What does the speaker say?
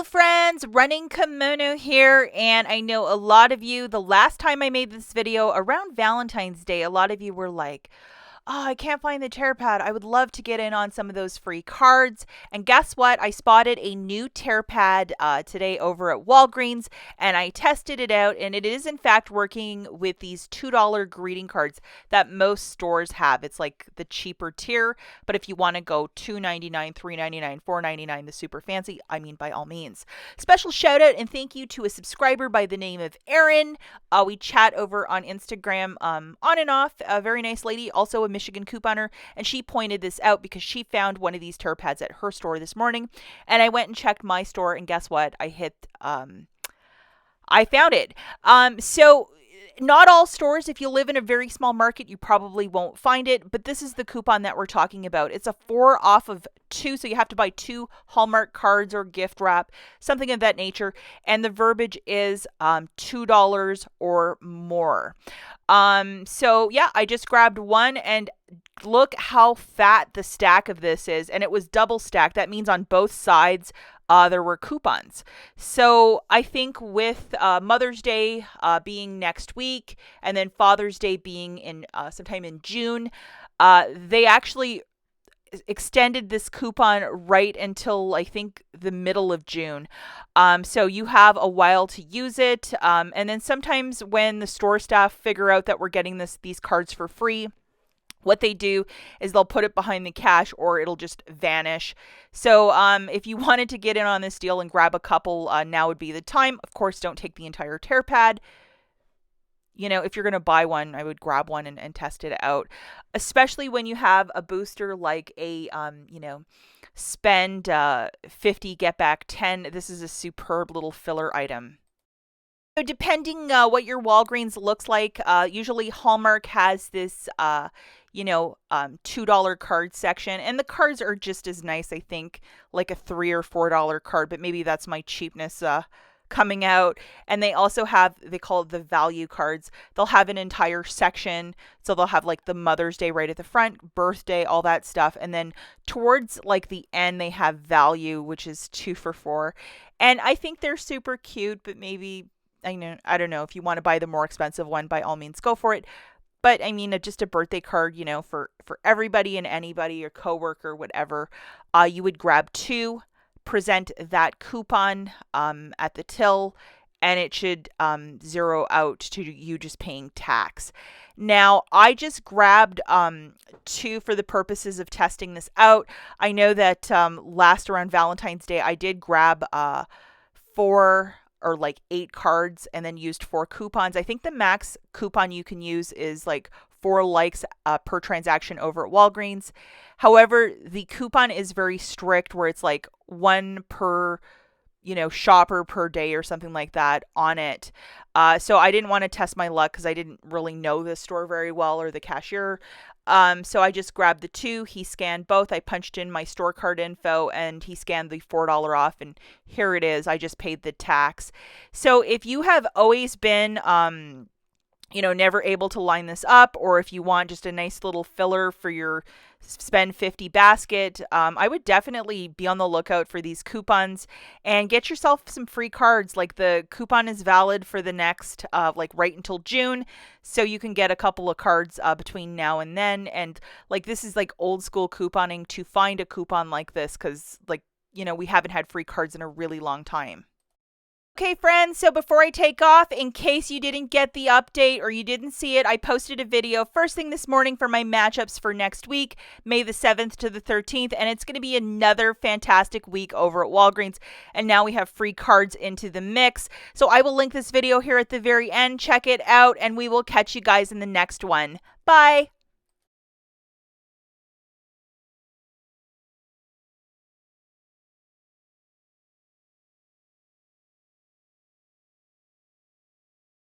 Friends, Running Kimono here, and I know a lot of you, the last time I made this video around Valentine's Day, a lot of you were like, oh, I can't find the tear pad. I would love to get in on some of those free cards. And guess what? I spotted a new tear pad today over at Walgreens, and I tested it out, and it is in fact working with these $2 greeting cards that most stores have. It's like the cheaper tier, but if you want to go $2.99, $3.99, $4.99, the super fancy, I mean, by all means. Special shout out and thank you to a subscriber by the name of Erin. We chat over on Instagram on and off. A very nice lady, also a Michigan couponer, and she pointed this out because she found one of these tear pads at her store this morning, and I went and checked my store, and guess what? I found it. So not all stores, if you live in a very small market, you probably won't find it, but this is the coupon that we're talking about. It's a 4 off of 2, so you have to buy 2 Hallmark cards or gift wrap, something of that nature, and the verbiage is $2 or more. So yeah, I just grabbed one, and look how fat the stack of this is, and it was double stacked. That means on both sides there were coupons. So I think with Mother's Day being next week, and then Father's Day being in sometime in June, they actually extended this coupon right until I think the middle of June. So you have a while to use it. And then sometimes when the store staff figure out that we're getting these cards for free, what they do is they'll put it behind the cash or it'll just vanish. So if you wanted to get in on this deal and grab a couple, now would be the time. Of course, don't take the entire tear pad. You know, if you're going to buy one, I would grab one and test it out, especially when you have a booster like a, spend 50, get back 10. This is a superb little filler item. So depending what your Walgreens looks like, usually Hallmark has this, $2 card section, and the cards are just as nice, I think, like a $3 or $4 card, but maybe that's my cheapness coming out. And they also have, they call it the value cards. They'll have an entire section, so they'll have like the Mother's Day right at the front, birthday, all that stuff, and then towards like the end they have value, which is 2 for $4, and I think they're super cute. But maybe I don't know, if you want to buy the more expensive one, by all means go for it. But I mean, just a birthday card, for everybody and anybody, your coworker, whatever, you would grab 2, present that coupon at the till, and it should zero out to you just paying tax. Now, I just grabbed 2 for the purposes of testing this out. I know that last around Valentine's Day, I did grab 4 or like 8 cards and then used 4 coupons. I think the max coupon you can use is like 4 likes per transaction over at Walgreens. However, the coupon is very strict, where it's like 1 per shopper per day or something like that on it. So I didn't want to test my luck because I didn't really know the store very well or the cashier. So I just grabbed the 2. He scanned both. I punched in my store card info and he scanned the $4 off, and here it is. I just paid the tax. So if you have always been never able to line this up, or if you want just a nice little filler for your spend 50 basket, I would definitely be on the lookout for these coupons and get yourself some free cards. Like, the coupon is valid for the next right until June, so you can get a couple of cards between now and then. And like, this is like old school couponing to find a coupon like this, because we haven't had free cards in a really long time. Okay, friends, so before I take off, in case you didn't get the update or you didn't see it, I posted a video first thing this morning for my matchups for next week, May the 7th to the 13th, and it's going to be another fantastic week over at Walgreens, and now we have free cards into the mix. So I will link this video here at the very end. Check it out, and we will catch you guys in the next one. Bye!